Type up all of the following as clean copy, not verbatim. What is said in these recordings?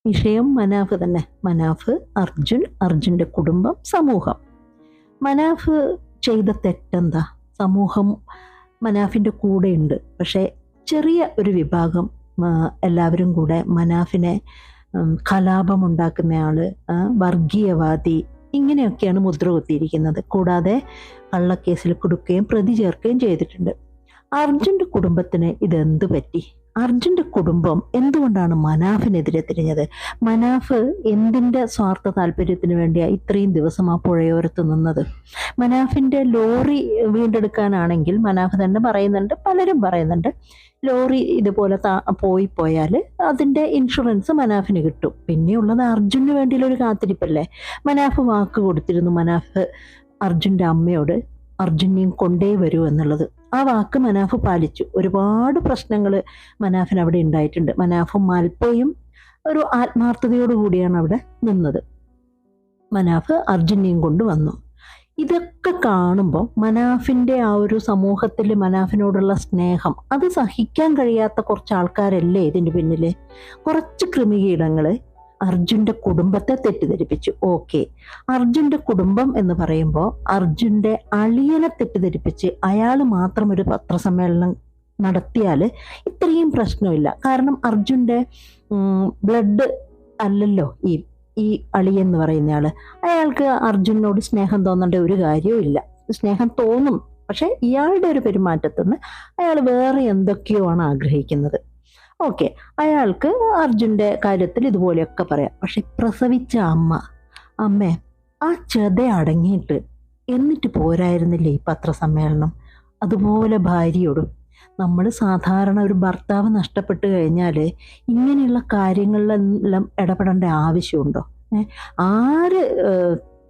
വിഷയം മനാഫ് തന്നെ. മനാഫ്, അർജുൻ, അർജുൻ്റെ കുടുംബം, സമൂഹം. മനാഫ് ചെയ്ത തെറ്റെന്താ? സമൂഹം മനാഫിൻ്റെ കൂടെയുണ്ട്. പക്ഷേ ചെറിയ ഒരു വിഭാഗം എല്ലാവരും കൂടെ മനാഫിനെ കലാപമുണ്ടാക്കുന്നയാൾ, വർഗീയവാദി, ഇങ്ങനെയൊക്കെയാണ് മുദ്ര കുത്തിയിരിക്കുന്നത്. കൂടാതെ കള്ളക്കേസിൽ കൊടുക്കുകയും പ്രതി ചേർക്കുകയും ചെയ്തിട്ടുണ്ട്. അർജുൻ്റെ കുടുംബത്തിന് ഇതെന്ത് പറ്റി? അർജുൻ്റെ കുടുംബം എന്തുകൊണ്ടാണ് മനാഫിനെതിരെ തിരിഞ്ഞത്? മനാഫ് എന്തിൻ്റെ സ്വാർത്ഥ താല്പര്യത്തിന് വേണ്ടിയാണ് ഇത്രയും ദിവസം ആ പുഴയോരത്ത് നിന്നത്? മനാഫിൻ്റെ ലോറി വീണ്ടെടുക്കാനാണെങ്കിൽ മനാഫ് തന്നെ പറയുന്നുണ്ട്, പലരും പറയുന്നുണ്ട്, ലോറി ഇതുപോലെ പോയാൽ അതിൻ്റെ ഇൻഷുറൻസ് മനാഫിന് കിട്ടും. പിന്നെയുള്ളത് അർജുന് വേണ്ടിയുള്ളൊരു കാത്തിരിപ്പല്ലേ. മനാഫ് വാക്ക് കൊടുത്തിരുന്നു, മനാഫ് അർജുൻ്റെ അമ്മയോട് അർജുനെയും കൊണ്ടേ വരൂ എന്നുള്ളത്. ആ വാക്ക് മനാഫ് പാലിച്ചു. ഒരുപാട് പ്രശ്നങ്ങൾ മനാഫിന് അവിടെ ഉണ്ടായിട്ടുണ്ട്. മനാഫും മാൽപ്പയും ഒരു ആത്മാർത്ഥതയോടുകൂടിയാണ് അവിടെ നിന്നത്. മനാഫ് അർജുനെയും കൊണ്ട് വന്നു. ഇതൊക്കെ കാണുമ്പോൾ മനാഫിൻ്റെ ആ ഒരു സമൂഹത്തിൽ മനാഫിനോടുള്ള സ്നേഹം അത് സഹിക്കാൻ കഴിയാത്ത കുറച്ച് ആൾക്കാരല്ലേ ഇതിന് പിന്നിൽ? കുറച്ച് കൃമികീടങ്ങൾ അർജുൻ്റെ കുടുംബത്തെ തെറ്റിദ്ധരിപ്പിച്ചു. ഓക്കെ, അർജുൻ്റെ കുടുംബം എന്ന് പറയുമ്പോൾ അർജുൻ്റെ അളിയനെ തെറ്റിദ്ധരിപ്പിച്ച് അയാൾ മാത്രം ഒരു പത്രസമ്മേളനം നടത്തിയാൽ ഇത്രയും പ്രശ്നമില്ല. കാരണം അർജുൻ്റെ ബ്ലഡ് അല്ലല്ലോ ഈ അളിയൻ എന്ന് പറയുന്നയാൾ. അയാൾക്ക് അർജുനോട് സ്നേഹം തോന്നേണ്ട ഒരു കാര്യവും ഇല്ല. സ്നേഹം തോന്നും, പക്ഷെ ഇയാളുടെ ഒരു പെരുമാറ്റത്തിൽ നിന്ന് അയാൾ വേറെ എന്തൊക്കെയോ ആണ് ആഗ്രഹിക്കുന്നത്. ഓക്കെ, അയാൾക്ക് അർജുൻ്റെ കാര്യത്തിൽ ഇതുപോലെയൊക്കെ പറയാം. പക്ഷെ പ്രസവിച്ച അമ്മേ ആ ചെത അടങ്ങിയിട്ട് എന്നിട്ട് പോരായിരുന്നില്ലേ ഈ പത്രസമ്മേളനം? അതുപോലെ ഭാര്യയോടും. നമ്മൾ സാധാരണ ഒരു ഭർത്താവ് നഷ്ടപ്പെട്ട് കഴിഞ്ഞാൽ ഇങ്ങനെയുള്ള കാര്യങ്ങളിലെല്ലാം ഇടപെടേണ്ട ആവശ്യമുണ്ടോ? ആര്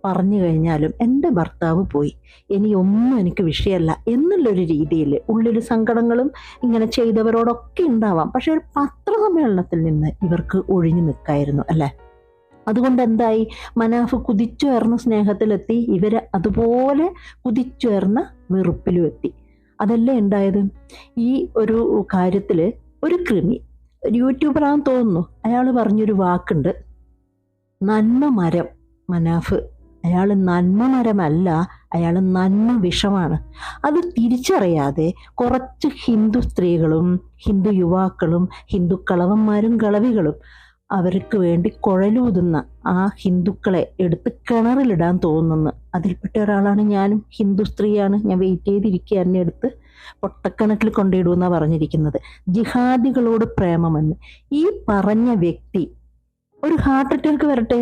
പറഞ്ഞു കഴിഞ്ഞാലും എൻ്റെ ഭർത്താവ് പോയി, ഇനി ഒന്നും എനിക്ക് വിഷയമല്ല എന്നുള്ളൊരു രീതിയിൽ ഉള്ളിൽ സങ്കടങ്ങളും ഇങ്ങനെ ചെയ്തവരോടൊക്കെ ഉണ്ടാവാം. പക്ഷെ ഒരു പത്രസമ്മേളനത്തിൽ നിന്ന് ഇവർക്ക് ഒഴിഞ്ഞു നിൽക്കായിരുന്നു അല്ലേ? അതുകൊണ്ട് എന്തായി? മനാഫ് കുതിച്ചുയർന്ന സ്നേഹത്തിലെത്തി, ഇവര് അതുപോലെ കുതിച്ചുയർന്ന വെറുപ്പിലും എത്തി. അതല്ലേ ഉണ്ടായത്? ഈ ഒരു കാര്യത്തിൽ ഒരു കൃമി, ഒരു യൂട്യൂബറാന്ന് തോന്നുന്നു, അയാൾ പറഞ്ഞൊരു വാക്കുണ്ട്, നന്മ മരം. മനാഫ് അയാൾ നന്മ മരമല്ല, അയാൾ നന്മ വിഷമാണ്. അത് തിരിച്ചറിയാതെ കുറച്ച് ഹിന്ദു സ്ത്രീകളും ഹിന്ദു യുവാക്കളും ഹിന്ദു കളവന്മാരും കളവികളും അവർക്ക് വേണ്ടി കുഴലൂതുന്ന ആ ഹിന്ദുക്കളെ എടുത്ത് കിണറിലിടാൻ തോന്നുന്നു. അതിൽപ്പെട്ട ഒരാളാണ് ഞാനും. ഹിന്ദു സ്ത്രീയാണ് ഞാൻ. വെയിറ്റ് ചെയ്തിരിക്കുക, എന്നെ എടുത്ത് പൊട്ടക്കിണറ്റിൽ കൊണ്ടിടുമെന്നാണ് പറഞ്ഞിരിക്കുന്നത്. ജിഹാദികളോട് പ്രേമമെന്ന് ഈ പറഞ്ഞ വ്യക്തി ഒരു ഹാർട്ട് അറ്റാക്ക് വരട്ടെ,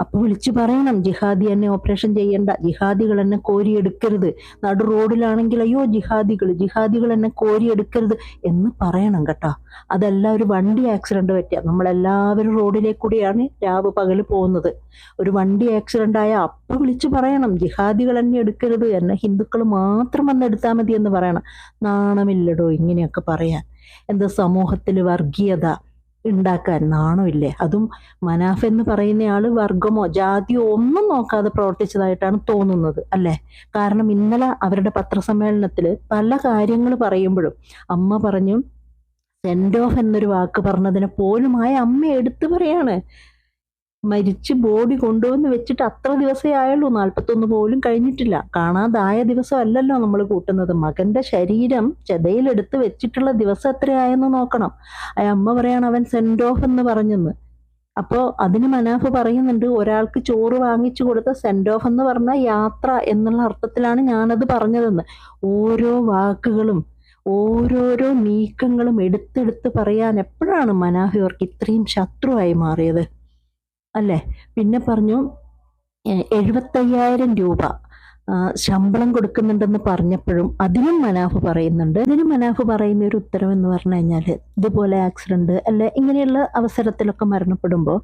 അപ്പോൾ വിളിച്ചു പറയണം, ജിഹാദി എന്നെ ഓപ്പറേഷൻ ചെയ്യണ്ട, ജിഹാദികൾ എന്നെ കോരിയെടുക്കരുത്, നടു റോഡിലാണെങ്കിൽ അയ്യോ ജിഹാദികൾ എന്നെ കോരിയെടുക്കരുത് എന്ന് പറയണം കേട്ടോ. അതല്ല ഒരു വണ്ടി ആക്സിഡന്റ് പറ്റിയ, നമ്മളെല്ലാവരും റോഡിലേക്ക് കൂടിയാണ് രാവ് പകല് പോകുന്നത്. ഒരു വണ്ടി ആക്സിഡന്റ് ആയ അപ്പം വിളിച്ചു പറയണം, ജിഹാദികൾ എന്നെ എടുക്കരുത്, എന്നെ ഹിന്ദുക്കൾ മാത്രം വന്ന് എടുത്താൽ മതി എന്ന് പറയണം. നാണമില്ലടോ ഇങ്ങനെയൊക്കെ പറയാൻ? എന്താ സമൂഹത്തിൽ വർഗീയത ഉണ്ടാക്കാൻ നാണമില്ലേ? അതും മനാഫ് എന്ന് പറയുന്നയാൾ വർഗമോ ജാതിയോ ഒന്നും നോക്കാതെ പ്രവർത്തിച്ചതായിട്ടാണ് തോന്നുന്നത് അല്ലേ? കാരണം ഇന്നലെ അവരുടെ പത്രസമ്മേളനത്തിൽ പല കാര്യങ്ങൾ പറയുമ്പോഴും അമ്മ പറഞ്ഞു, സെൻഡ് ഓഫ് എന്നൊരു വാക്ക് പറഞ്ഞതിനെ പോലുമായ അമ്മ എടുത്തു പറയാണ്. മരിച്ച് ബോഡി കൊണ്ടുവന്ന് വെച്ചിട്ട് അത്ര ദിവസമേ ആയുള്ളൂ, 41 പോലും കഴിഞ്ഞിട്ടില്ല. കാണാതായ ദിവസം അല്ലല്ലോ നമ്മൾ കൂട്ടുന്നത്. മകന്റെ ശരീരം ചെതയിലെടുത്ത് വെച്ചിട്ടുള്ള ദിവസം എത്രയായെന്ന് നോക്കണം. ആ അമ്മ പറയാണ് അവൻ സെൻഡ് ഓഫ് എന്ന് പറഞ്ഞെന്ന്. അപ്പോൾ അതിന് മനാഫ് പറയുന്നുണ്ട്, ഒരാൾക്ക് ചോറ് വാങ്ങിച്ചു കൊടുത്ത സെൻഡ് ഓഫ് എന്ന് പറഞ്ഞാൽ യാത്ര എന്നുള്ള അർത്ഥത്തിലാണ് ഞാനത് പറഞ്ഞതെന്ന്. ഓരോ വാക്കുകളും ഓരോരോ നീക്കങ്ങളും എടുത്തെടുത്ത് പറയാൻ എപ്പോഴാണ് മനാഫ് ഇവർക്ക് ഇത്രയും ശത്രുവായി മാറിയത് അല്ലേ? പിന്നെ പറഞ്ഞു 75,000 രൂപ ശമ്പളം കൊടുക്കുന്നുണ്ടെന്ന് പറഞ്ഞപ്പോഴും അതിനും മനാഫ് പറയുന്നുണ്ട്. ഇതിന് മനാഫ് പറയുന്ന ഒരു ഉത്തരവെന്ന് പറഞ്ഞു കഴിഞ്ഞാൽ, ഇതുപോലെ ആക്സിഡന്റ് അല്ലെ ഇങ്ങനെയുള്ള അവസരത്തിലൊക്കെ മരണപ്പെടുമ്പോൾ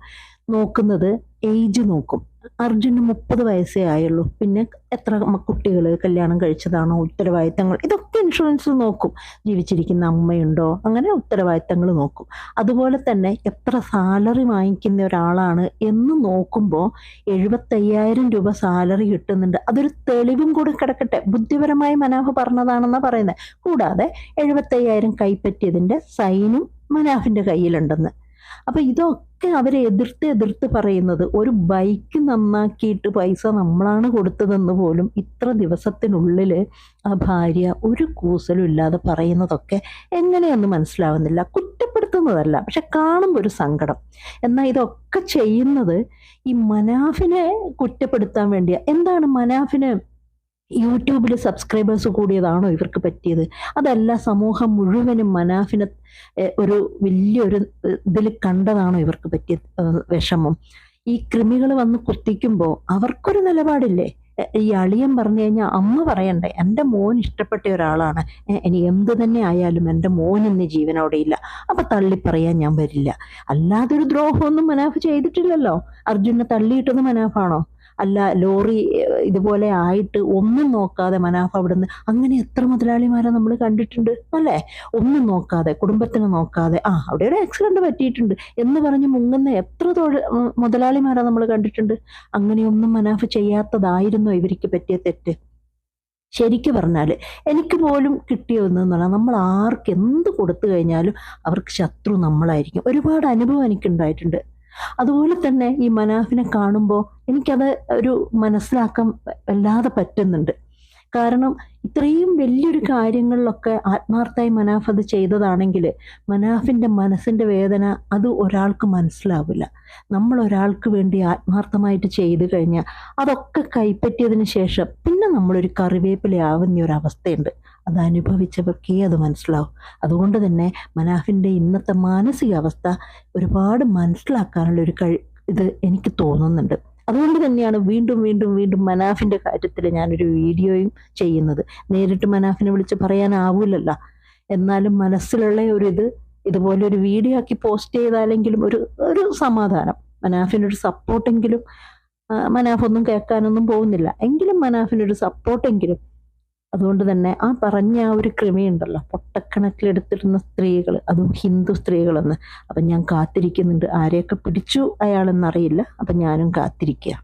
നോക്കുന്നത് ഏജ് നോക്കും. അർജുന് 30 വയസ്സേ ആയുള്ളൂ. പിന്നെ എത്ര കുട്ടികൾ കല്യാണം കഴിച്ചതാണോ, ഉത്തരവാദിത്തങ്ങൾ, ഇതൊക്കെ ഇൻഷുറൻസ് നോക്കും. ജീവിച്ചിരിക്കുന്ന അമ്മയുണ്ടോ, അങ്ങനെ ഉത്തരവാദിത്തങ്ങൾ നോക്കും. അതുപോലെ തന്നെ എത്ര സാലറി വാങ്ങിക്കുന്ന ഒരാളാണ് എന്ന് നോക്കുമ്പോൾ 75,000 രൂപ സാലറി കിട്ടുന്നുണ്ട്. അതൊരു തെളിവും കൂടെ കിടക്കട്ടെ. ബുദ്ധിപരമായി മനാഫ് പറഞ്ഞതാണെന്നാണ് പറയുന്നത്. കൂടാതെ 75,000 കൈപ്പറ്റിയതിൻ്റെ സൈനും മനാഫിൻ്റെ കയ്യിലുണ്ടെന്ന്. അപ്പൊ ഇതൊക്കെ അതൊക്കെ അവരെ എതിർത്ത് പറയുന്നത്, ഒരു ബൈക്ക് നന്നാക്കിയിട്ട് പൈസ നമ്മളാണ് കൊടുത്തതെന്ന് പോലും ഇത്ര ദിവസത്തിനുള്ളിൽ ആ ഭാര്യ ഒരു കൂസലും ഇല്ലാതെ പറയുന്നതൊക്കെ എങ്ങനെയൊന്ന് മനസ്സിലാവുന്നില്ല. കുറ്റപ്പെടുത്തുന്നതല്ല, പക്ഷെ കാണുമ്പോൾ ഒരു സങ്കടം. എന്നാൽ ഇതൊക്കെ ചെയ്യുന്നത് ഈ മനാഫിനെ കുറ്റപ്പെടുത്താൻ വേണ്ടിയാ. എന്താണ് മനാഫിന് യൂട്യൂബിൽ സബ്സ്ക്രൈബേഴ്സ് കൂടിയതാണോ ഇവർക്ക് പറ്റിയത്? അതല്ല സമൂഹം മുഴുവനും മനാഫിനെ ഒരു വലിയൊരു ഇതിൽ കണ്ടതാണോ ഇവർക്ക് പറ്റിയ വിഷമം? ഈ കൃമികൾ വന്ന് കുത്തിക്കുമ്പോൾ അവർക്കൊരു നിലപാടില്ലേ? ഈ അളിയൻ പറഞ്ഞു കഴിഞ്ഞാൽ അമ്മ പറയണ്ടേ, എൻ്റെ മോൻ ഇഷ്ടപ്പെട്ട ഒരാളാണ്, ഇനി എന്ത് തന്നെ ആയാലും എൻ്റെ മോൻ ഇന്ന് ജീവനോടെ ഇല്ല, അപ്പൊ തള്ളി പറയാൻ ഞാൻ വരില്ല. അല്ലാതൊരു ദ്രോഹമൊന്നും മനാഫ് ചെയ്തിട്ടില്ലല്ലോ. അർജുനെ തള്ളിയിട്ടത് മനാഫാണോ? അല്ല, ലോറി ഇതുപോലെ ആയിട്ട് ഒന്നും നോക്കാതെ മനാഫ് അവിടുന്ന്, അങ്ങനെ എത്ര മുതലാളിമാരെ നമ്മൾ കണ്ടിട്ടുണ്ട് അല്ലേ? ഒന്നും നോക്കാതെ, കുടുംബത്തിനെ നോക്കാതെ, അവിടെ ഒരു ആക്സിഡന്റ് പറ്റിയിട്ടുണ്ട് എന്ന് പറഞ്ഞ് മുങ്ങുന്ന എത്ര മുതലാളിമാരെ നമ്മൾ കണ്ടിട്ടുണ്ട്. അങ്ങനെയൊന്നും മനാഫ് ചെയ്യാത്തതായിരുന്നോ ഇവർക്ക് പറ്റിയ തെറ്റ്? ശരിക്കു പറഞ്ഞാല് എനിക്ക് പോലും കിട്ടിയ ഒന്നെന്ന് പറഞ്ഞാൽ, നമ്മൾ ആർക്ക് എന്ത് കൊടുത്തു കഴിഞ്ഞാലും അവർക്ക് ശത്രു നമ്മളായിരിക്കും. ഒരുപാട് അനുഭവം എനിക്കുണ്ടായിട്ടുണ്ട്. അതുപോലെ തന്നെ ഈ മനാഫിനെ കാണുമ്പോൾ എനിക്കത് ഒരു മനസ്സിലാക്കാൻ വല്ലാതെ പറ്റുന്നുണ്ട്. കാരണം ഇത്രയും വലിയൊരു കാര്യങ്ങളിലൊക്കെ ആത്മാർത്ഥമായി മനാഫ് അത് ചെയ്തതാണെങ്കിൽ മനാഫിൻ്റെ മനസ്സിൻ്റെ വേദന അത് ഒരാൾക്ക് മനസ്സിലാവില്ല. നമ്മൾ ഒരാൾക്ക് വേണ്ടി ആത്മാർത്ഥമായിട്ട് ചെയ്തു കഴിഞ്ഞാൽ അതൊക്കെ കൈപ്പറ്റിയതിന് ശേഷം പിന്നെ നമ്മളൊരു കറിവേപ്പിലയാവുന്ന ഒരു അവസ്ഥയുണ്ട്. അത് അനുഭവിച്ചവർക്കേ അത് മനസ്സിലാവും. അതുകൊണ്ട് തന്നെ മനാഫിൻ്റെ ഇന്നത്തെ മാനസികാവസ്ഥ ഒരുപാട് മനസ്സിലാക്കാനുള്ള ഒരു ഇത് എനിക്ക് തോന്നുന്നുണ്ട്. അതുകൊണ്ട് തന്നെയാണ് വീണ്ടും വീണ്ടും വീണ്ടും മനാഫിൻ്റെ കാര്യത്തിൽ ഞാനൊരു വീഡിയോയും ചെയ്യുന്നത്. നേരിട്ട് മനാഫിനെ വിളിച്ച് പറയാനാവൂലല്ലോ, എന്നാലും മനസ്സിലുള്ള ഒരു ഇതുപോലെ ഒരു വീഡിയോ ആക്കി പോസ്റ്റ് ചെയ്താലെങ്കിലും ഒരു സമാധാനം, മനാഫിനൊരു സപ്പോർട്ടെങ്കിലും. മനാഫൊന്നും കേൾക്കാനൊന്നും പോകുന്നില്ല, എങ്കിലും മനാഫിനൊരു സപ്പോർട്ടെങ്കിലും. അതുകൊണ്ട് തന്നെ പറഞ്ഞ ഒരു കൃമിയുണ്ടല്ലോ, പൊട്ടക്കണക്കിലെടുത്തിരുന്ന സ്ത്രീകൾ, അതും ഹിന്ദു സ്ത്രീകളെന്ന്. അപ്പം ഞാൻ കാത്തിരിക്കുന്നുണ്ട്. ആരെയൊക്കെ പിടിച്ചു അയാളെന്നറിയില്ല, അപ്പം ഞാനും കാത്തിരിക്കുക.